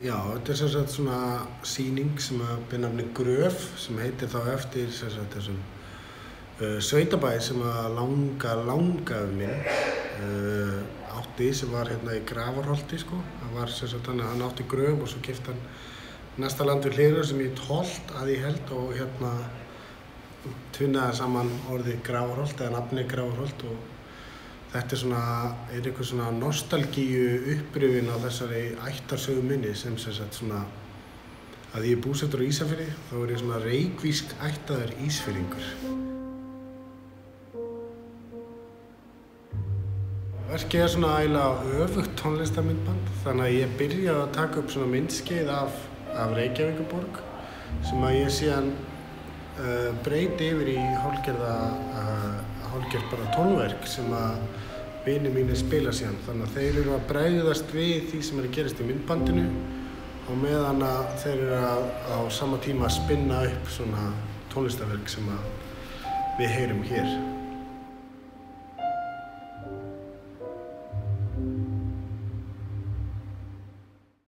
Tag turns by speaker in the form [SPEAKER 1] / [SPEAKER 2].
[SPEAKER 1] Já, þetta sem sagt svona sýning sem ber nafnið Gröf sem heitir þá eftir sem sagt þessum sveitabæ sem langafi minn átti sem var hérna í Grafarholti sko. Það var sem sagt þannig að hann átti gröf og svo keypti hann næsta land við hliðina sem hét Holt að ég held og hérna tvinnaði saman orðið Grafarholt eða nafnið Grafarholt og þetta er einhver svona nostalgíu upprifjun á þessari ættarsögu minni sem sagt svona að ég er búsettur á Ísafirði, þá er ég svona reykvísk ættaður Ísfirðingur. Verkið er svona ægilega öfugt tónlistarmyndband, þannig að ég byrjaði að taka upp svona myndskeið af Reykjavíkurborg sem að ég síðan breyti yfir í hálfgerð bara tónverk sem að vinir mínir spila síðan. Þannig að þeir eru að bregðast við því sem er að gerast í myndbandinu og meðan að þeir eru á sama tíma að spinna upp svona tónlistarverk sem að við heyrum hér.